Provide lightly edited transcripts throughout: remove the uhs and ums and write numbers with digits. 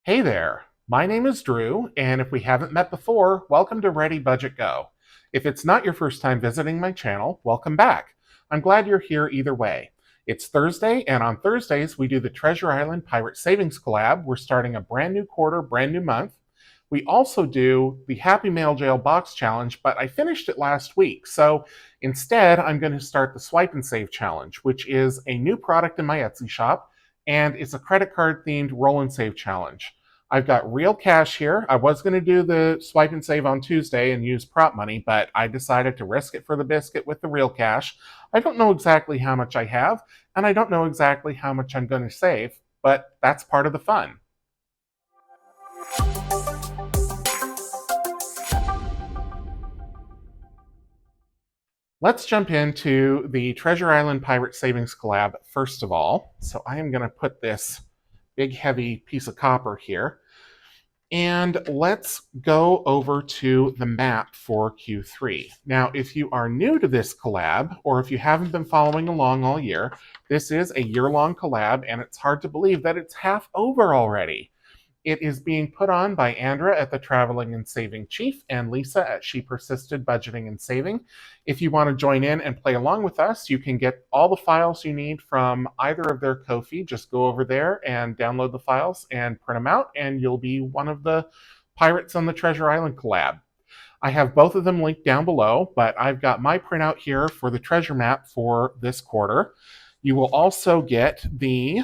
Hey there, my name is Drew, and if we haven't met before, welcome to ReadyBudgetGo. If it's not your first time visiting my channel, welcome back. I'm glad you're here either way. It's Thursday, and on Thursdays, we do the Treasure Island Pirate Savings Collab. We're starting a brand new quarter, brand new month. We also do the Happy Mail Jail Box Challenge, but I finished it last week. So instead, I'm going to start the Swipe and Save Challenge, which is a new product in my Etsy shop, and it's a credit card themed roll and save challenge. I've got real cash here. I was going to do the Swipe and Save on Tuesday and use prop money, but I decided to risk it for the biscuit with the real cash. I don't know exactly how much I have, and I don't know exactly how much I'm going to save, but that's part of the fun. Let's jump into the Treasure Island Pirate Savings Collab first of all. So I am going to put this big heavy piece of copper here. And let's go over to the map for Q3. Now, if you are new to this collab, or if you haven't been following along all year, this is a year-long collab, and it's hard to believe that it's half over already. It is being put on by Andra at the Traveling and Saving Chief and Lisa at She Persisted Budgeting and Saving. If you want to join in and play along with us, you can get all the files you need from either of their Ko-fi. Just go over there and download the files and print them out, and you'll be one of the pirates on the Treasure Island collab. I have both of them linked down below, but I've got my printout here for the treasure map for this quarter. You will also get the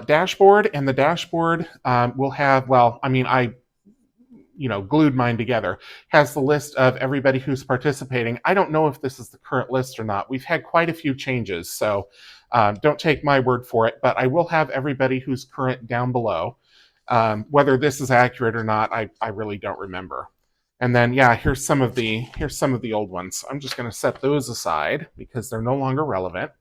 dashboard, and the dashboard will have, well, I mean, I glued mine together, has the list of everybody who's participating. I don't know if this is the current list or not. We've had quite a few changes, so don't take my word for it, but I will have everybody who's current down below. Whether this is accurate or not, I really don't remember. And then, yeah, here's some of the old ones. I'm just going to set those aside because they're no longer relevant.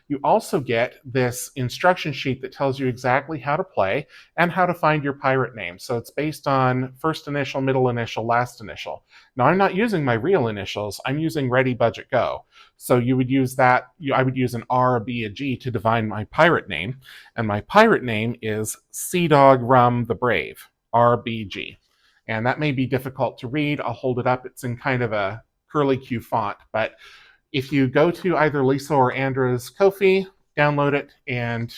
You also get this instruction sheet that tells you exactly how to play and how to find your pirate name. So it's based on first initial, middle initial, last initial. Now, I'm not using my real initials. I'm using ReadyBudgetGo. So you would use that. I would use an R, a B, a G to define my pirate name. And my pirate name is Sea Dog Rum the Brave, RBG. And that may be difficult to read. I'll hold it up. It's in kind of a curly Q font, but if you go to either Lisa or Andra's Ko-fi, download it, and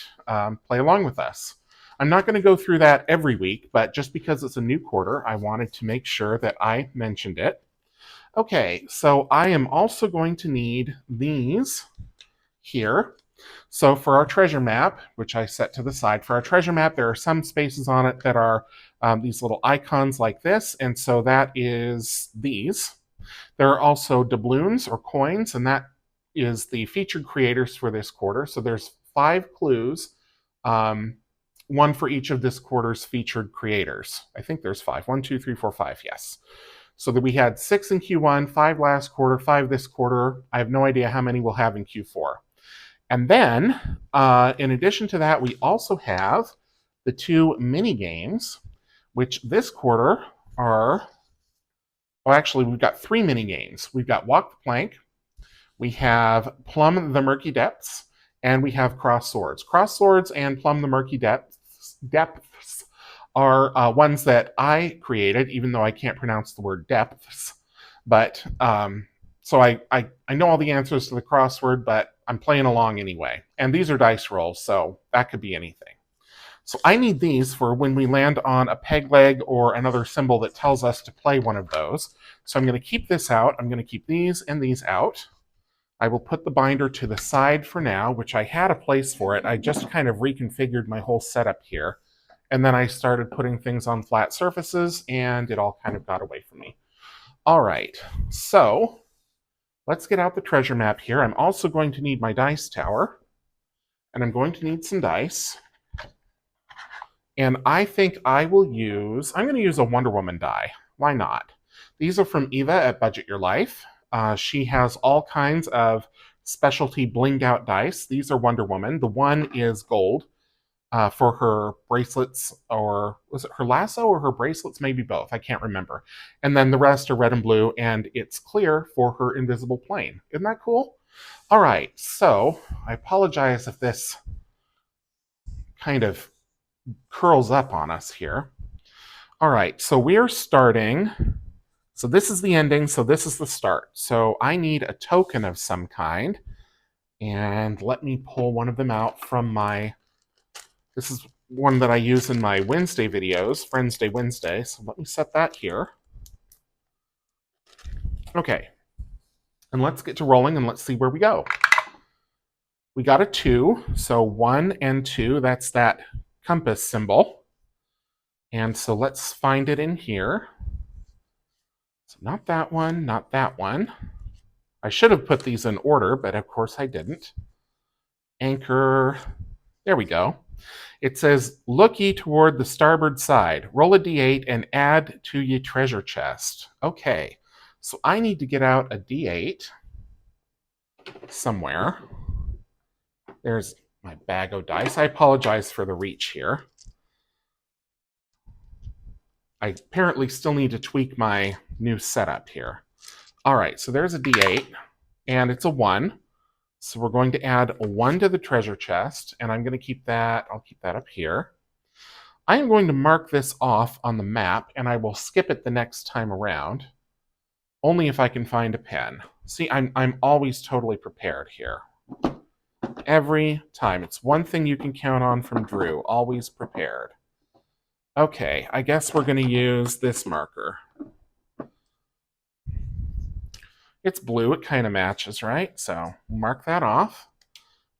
play along with us. I'm not going to go through that every week, but just because it's a new quarter, I wanted to make sure that I mentioned it. Okay, so I am also going to need these here. So for our treasure map, which I set to the side, for our treasure map, there are some spaces on it that are these little icons like this, and so that is these. There are also doubloons or coins, and that is the featured creators for this quarter. So there's 5 clues, one for each of this quarter's featured creators. I think there's 5. 1, 2, 3, 4, 5, yes. So that we had 6 in Q1, 5 last quarter, 5 this quarter. I have no idea how many we'll have in Q4. And then, in addition to that, we also have the 2 mini games, which this quarter are... Well, actually, we've got 3 mini games. We've got Walk the Plank, we have Plumb the Murky Depths, and we have Cross Swords. Cross Swords and Plumb the Murky Depths are ones that I created, even though I can't pronounce the word depths. But so I know all the answers to the crossword, but I'm playing along anyway. And these are dice rolls, so that could be anything. So I need these for when we land on a peg leg or another symbol that tells us to play one of those. So I'm going to keep this out. I'm going to keep these and these out. I will put the binder to the side for now, which I had a place for it. I just kind of reconfigured my whole setup here. And then I started putting things on flat surfaces, and it all kind of got away from me. All right, so let's get out the treasure map here. I'm also going to need my dice tower, and I'm going to need some dice. And I think I'm going to use a Wonder Woman die. Why not? These are from Eva at Budget Your Life. She has all kinds of specialty blinged out dice. These are Wonder Woman. The one is gold for her bracelets, or was it her lasso or her bracelets? Maybe both. I can't remember. And then the rest are red and blue, and it's clear for her invisible plane. Isn't that cool? All right, so I apologize if this kind of curls up on us here. All right, so we're starting. So this is the ending, so this is the start. So I need a token of some kind. And let me pull one of them out from my, this is one that I use in my Wednesday videos, Friends Day Wednesday. So let me set that here. Okay, and let's get to rolling and let's see where we go. We got a 2, so 1 and 2, that's that compass symbol. And so let's find it in here. So not that one, not that one. I should have put these in order, but of course I didn't. Anchor, there we go. It says, look ye toward the starboard side, roll a d8 and add to ye treasure chest. Okay, so I need to get out a d8 somewhere. There's my bag of dice. I apologize for the reach here. I apparently still need to tweak my new setup here. All right, so there's a d8, and it's a 1. So we're going to add a 1 to the treasure chest, and I'm going to keep that, I'll keep that up here. I am going to mark this off on the map, and I will skip it the next time around, only if I can find a pen. See, I'm always totally prepared here. Every time. It's one thing you can count on from Drew, always prepared. Okay, I guess we're going to use this marker. It's blue, it kind of matches, right? So we'll mark that off.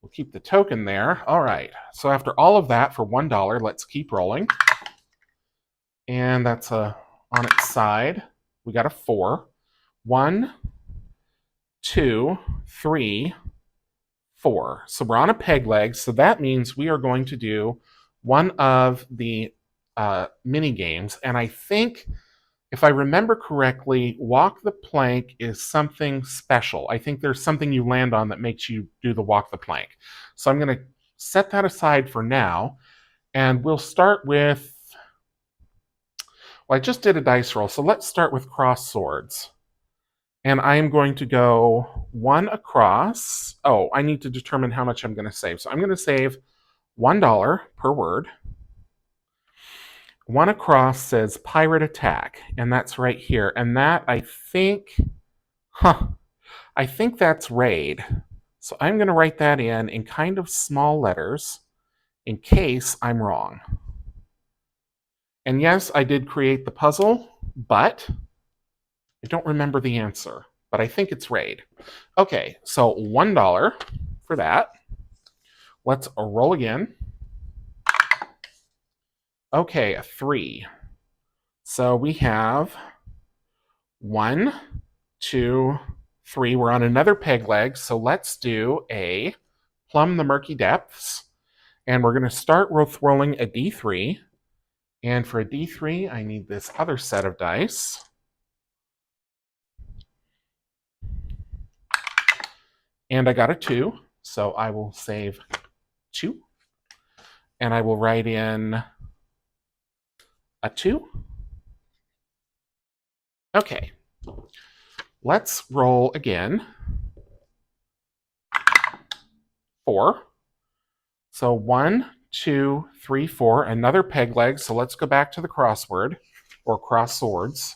We'll keep the token there. All right, so after all of that for $1, let's keep rolling. And that's on its side. We got a 4. 1, 2, 3, 4. So we're on a peg leg, so that means we are going to do one of the mini games. And I think, if I remember correctly, walk the plank is something special. I think there's something you land on that makes you do the walk the plank. So I'm going to set that aside for now, and we'll start with, well, I just did a dice roll, so let's start with cross swords. And I am going to go 1 across. Oh, I need to determine how much I'm going to save. So I'm going to save $1 per word. 1 across says pirate attack, and that's right here. And that, I think that's raid. So I'm going to write that in kind of small letters in case I'm wrong. And yes, I did create the puzzle, but I don't remember the answer. But I think it's raid. Okay, so $1 for that. Let's roll again. Okay, a 3. So we have 1, 2, 3. We're on another peg leg, so let's do a plumb the murky depths. And we're going to start with rolling a d3. And for a d3, I need this other set of dice. And I got a 2, so I will save 2. And I will write in a 2. Okay, let's roll again. 4. So 1, 2, 3, 4, another peg leg. So let's go back to the crossword, or cross swords.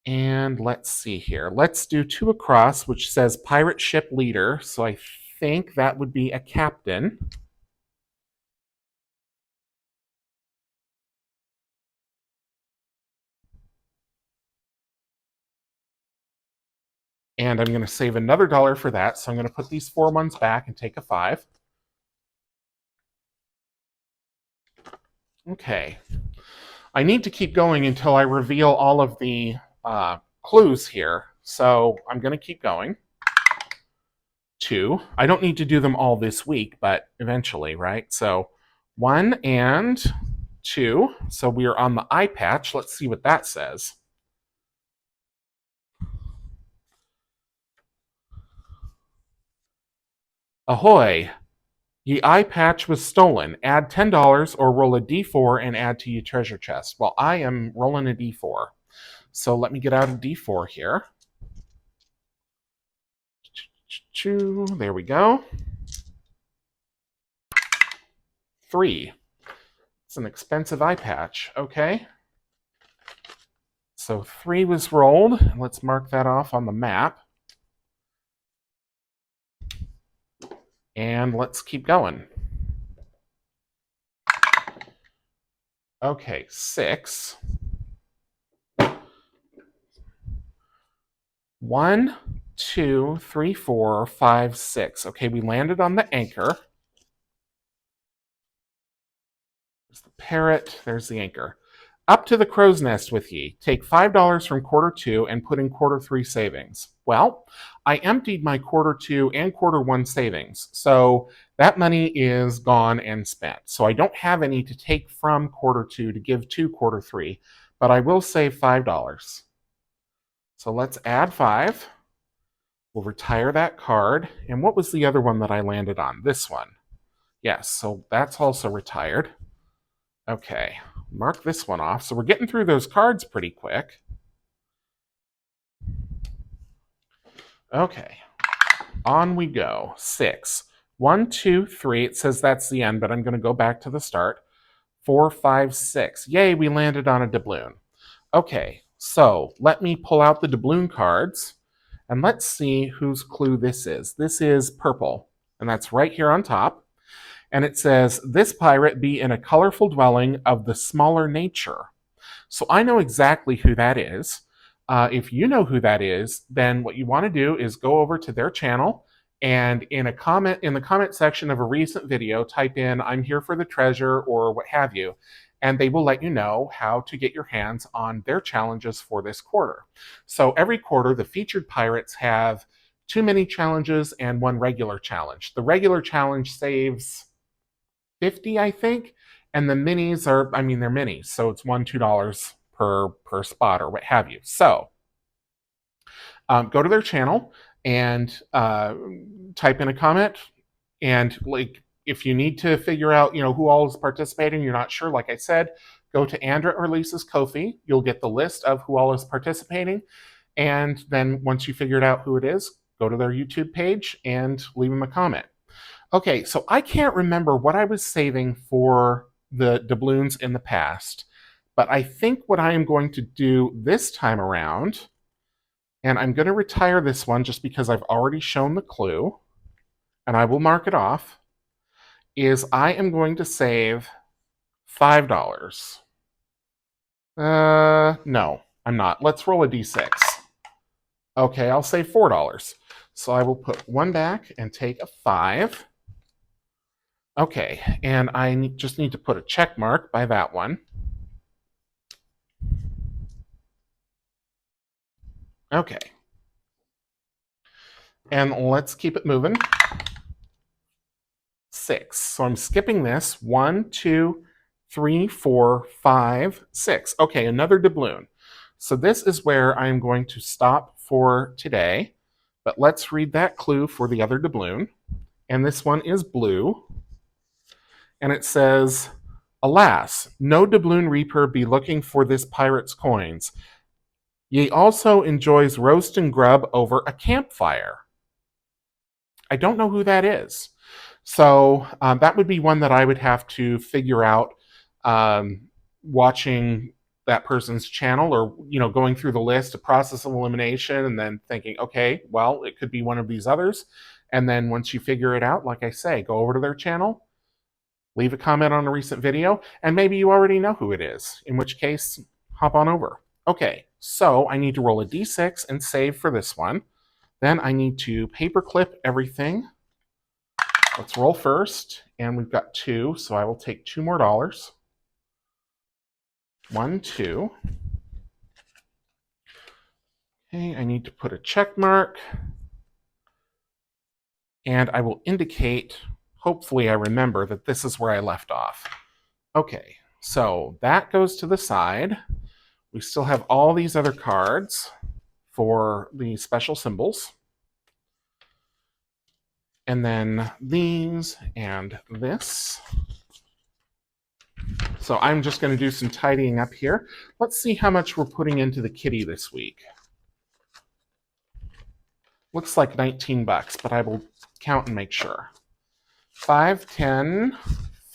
And let's see here. Let's do 2 across, which says pirate ship leader. So I think that would be a captain. And I'm going to save another $1 for that. So I'm going to put these 4 ones back and take a 5. Okay. I need to keep going until I reveal all of the clues here. So I'm going to keep going. 2. I don't need to do them all this week, but eventually, right? So 1 and 2. So we are on the eye patch. Let's see what that says. Ahoy! Ye eye patch was stolen. Add $10 or roll a d4 and add to your treasure chest. Well, I am rolling a d4. So let me get out a d4 here. There we go. 3. It's an expensive eye patch. Okay. So 3 was rolled. Let's mark that off on the map. And let's keep going. Okay, 6. 1, 2, 3, 4, 5, 6. Okay, we landed on the anchor. There's the parrot. There's the anchor. Up to the crow's nest with ye. Take $5 from quarter 2 and put in quarter 3 savings. Well, I emptied my quarter 2 and quarter 1 savings, so that money is gone and spent. So I don't have any to take from quarter 2 to give to quarter 3, but I will save $5. So let's add 5. We'll retire that card. And what was the other one that I landed on? This one. Yes, so that's also retired. Okay, mark this one off. So we're getting through those cards pretty quick. Okay, on we go. 6. 1, 2, 3. It says that's the end, but I'm going to go back to the start. 4, 5, 6. Yay, we landed on a doubloon. Okay, so let me pull out the doubloon cards, and let's see whose clue this is. This is purple, and that's right here on top. And it says, this pirate be in a colorful dwelling of the smaller nature. So I know exactly who that is. If you know who that is, then what you want to do is go over to their channel, and in the comment section of a recent video, type in, I'm here for the treasure, or what have you, and they will let you know how to get your hands on their challenges for this quarter. So every quarter, the featured pirates have 2 mini challenges and 1 regular challenge. The regular challenge saves 50, I think, and the minis are, I mean, they're minis, so it's $1, $2 per spot or what have you. So go to their channel and type in a comment, and like, if you need to figure out, who all is participating, you're not sure, like I said, go to Andra or Lisa's Ko-fi. You'll get the list of who all is participating, and then once you figured out who it is, go to their YouTube page and leave them a comment. Okay, so I can't remember what I was saving for the doubloons in the past, but I think what I am going to do this time around, and I'm going to retire this one just because I've already shown the clue, and I will mark it off, is I am going to save $5. No, I'm not. Let's roll a d6. Okay, I'll save $4. So I will put 1 back and take a 5. Okay, and I just need to put a check mark by that one. Okay. And let's keep it moving. 6. So I'm skipping this. 1, 2, 3, 4, 5, 6. Okay, another doubloon. So this is where I'm going to stop for today. But let's read that clue for the other doubloon. And this one is blue. And it says, alas, no doubloon reaper be looking for this pirate's coins. Ye also enjoys roast and grub over a campfire. I don't know who that is. So that would be one that I would have to figure out watching that person's channel, or going through the list, a process of elimination, and then thinking, okay, well, it could be one of these others. And then once you figure it out, like I say, go over to their channel, leave a comment on a recent video, and maybe you already know who it is, in which case, hop on over. Okay, so I need to roll a d6 and save for this one. Then I need to paperclip everything. Let's roll first, and we've got 2, so I will take $2 more. 1, 2. Okay, I need to put a check mark, and I will indicate, hopefully I remember, that this is where I left off. Okay, so that goes to the side. We still have all these other cards for the special symbols. And then these and this. So I'm just going to do some tidying up here. Let's see how much we're putting into the kitty this week. Looks like $19, but I will count and make sure. 5, 10,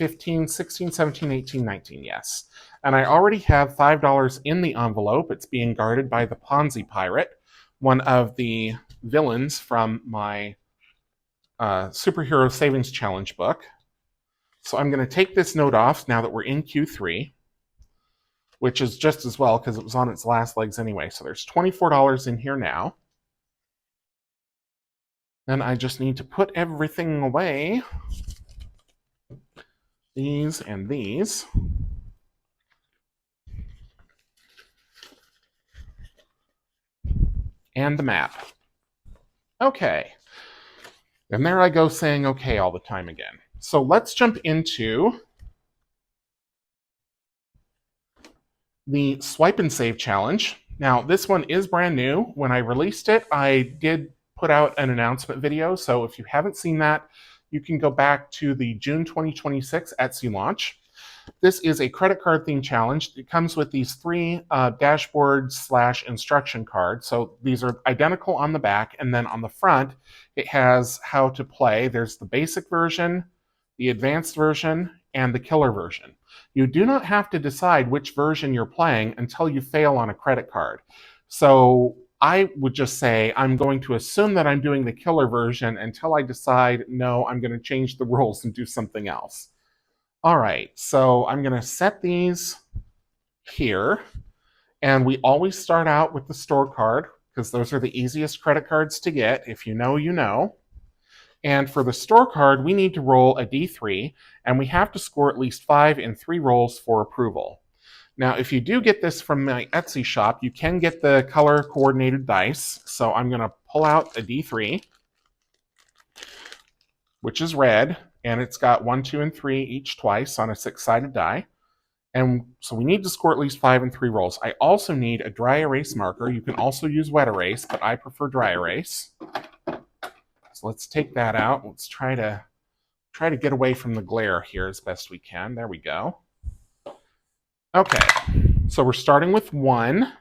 15, 16, 17, 18, 19, yes. And I already have $5 in the envelope. It's being guarded by the Ponzi Pirate, one of the villains from my Superhero Savings Challenge book. So I'm going to take this note off now that we're in Q3, which is just as well because it was on its last legs anyway. So there's $24 in here now. Then I just need to put everything away. These and these. And the map. Okay. And there I go saying okay all the time again. So let's jump into the Swipe and Save Challenge. Now, this one is brand new. When I released it, I did put out an announcement video. So if you haven't seen that, you can go back to the June 2026 Etsy launch. This is a credit card theme challenge. It comes with these three dashboard/instruction cards. So these are identical on the back, and then on the front, it has how to play. There's the basic version, the advanced version, and the killer version. You do not have to decide which version you're playing until you fail on a credit card. So I would just say I'm going to assume that I'm doing the killer version until I decide, no, I'm going to change the rules and do something else. All right, so I'm going to set these here. And we always start out with the store card because those are the easiest credit cards to get. If you know, you know. And for the store card, we need to roll a D3, and we have to score at least 5 in 3 rolls for approval. Now, if you do get this from my Etsy shop, you can get the color-coordinated dice. So I'm going to pull out a D3, which is red, and it's got 1, 2, and 3 each twice on a 6-sided die. And so we need to score at least 5 in 3 rolls. I also need a dry erase marker. You can also use wet erase, but I prefer dry erase. So let's take that out. Let's try to get away from the glare here as best we can. There we go. Okay, so we're starting with 1,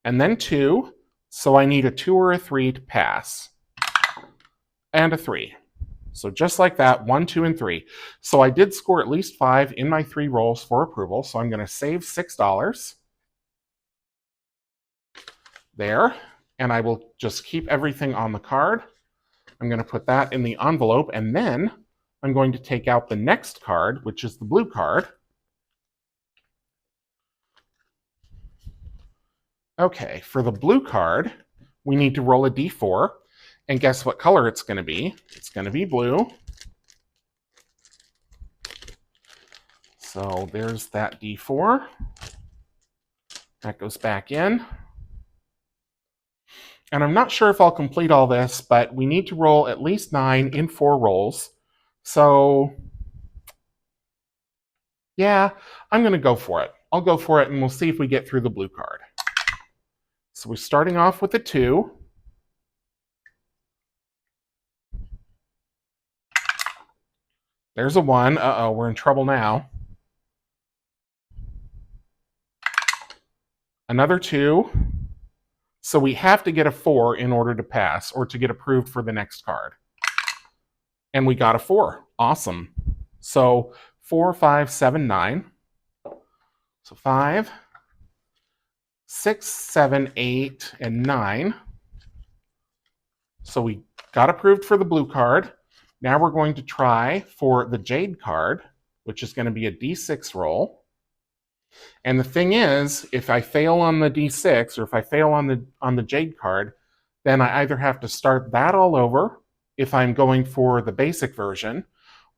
and then 2. So I need a 2 or a 3 to pass, and a 3. So just like that, 1, 2, and 3. So I did score at least 5 in my 3 rolls for approval. So I'm going to save $6 there, and I will just keep everything on the card. I'm going to put that in the envelope, and then I'm going to take out the next card, which is the blue card. Okay, for the blue card, we need to roll a D4, and guess what color it's going to be? It's going to be blue. So there's that D4. That goes back in. And I'm not sure if I'll complete all this, but we need to roll at least 9 in 4 rolls. So, yeah, I'm going to go for it. I'll go for it, and we'll see if we get through the blue card. So we're starting off with a 2. There's a 1. Uh-oh, we're in trouble now. Another 2. So we have to get a 4 in order to pass or to get approved for the next card. And we got a 4. Awesome. So 4, 5, 7, 9. So 5, 6, 7, 8, and 9. So we got approved for the blue card. Now we're going to try for the jade card, which is going to be a D6 roll. And the thing is, if I fail on the D6 or if I fail on the jade card, then I either have to start that all over if I'm going for the basic version,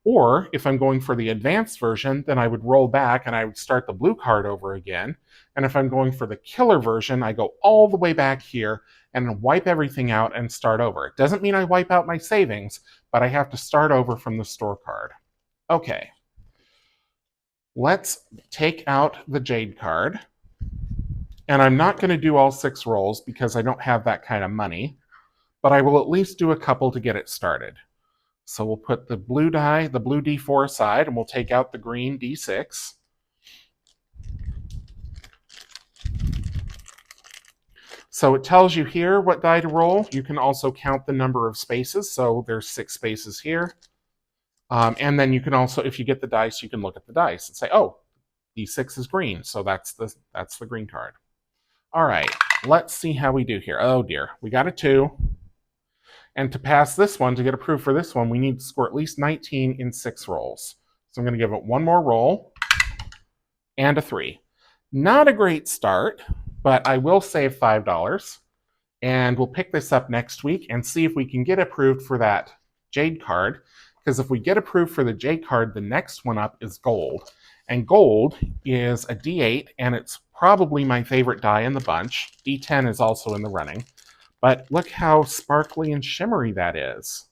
or if I'm going for the advanced version, then I would roll back and I would start the blue card over again. And if I'm going for the killer version, I go all the way back here and wipe everything out and start over. It doesn't mean I wipe out my savings, but I have to start over from the store card. Okay. Let's take out the jade card. And I'm not going to do all 6 rolls because I don't have that kind of money, but I will at least do a couple to get it started. So we'll put the blue die, the blue D4 aside, and we'll take out the green D6. So it tells you here what die to roll. You can also count the number of spaces. So there's 6 spaces here. And then you can also, if you get the dice, you can look at the dice and say, oh, D6 is green. So that's the green card. All right, let's see how we do here. Oh dear, we got a 2. And to pass this one, to get approved for this one, we need to score at least 19 in 6 rolls. So I'm going to give it one more roll and a 3. Not a great start, but I will save $5. And we'll pick this up next week and see if we can get approved for that Jade card. Because if we get approved for the Jade card, the next one up is Gold. And Gold is a D8, and it's probably my favorite die in the bunch. D10 is also in the running. But look how sparkly and shimmery that is.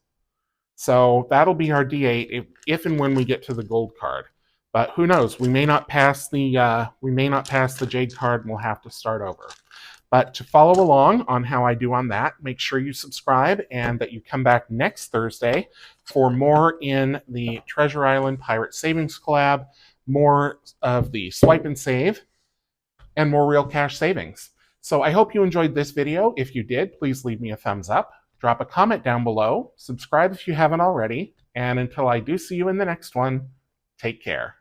So that'll be our D8 if and when we get to the Gold card. But who knows? We may not pass the Jade card, and we'll have to start over. But to follow along on how I do on that, make sure you subscribe and that you come back next Thursday for more in the Treasure Island Pirate Savings Collab, more of the swipe and save, and more real cash savings. So I hope you enjoyed this video. If you did, please leave me a thumbs up, drop a comment down below, subscribe if you haven't already, and until I do see you in the next one, take care.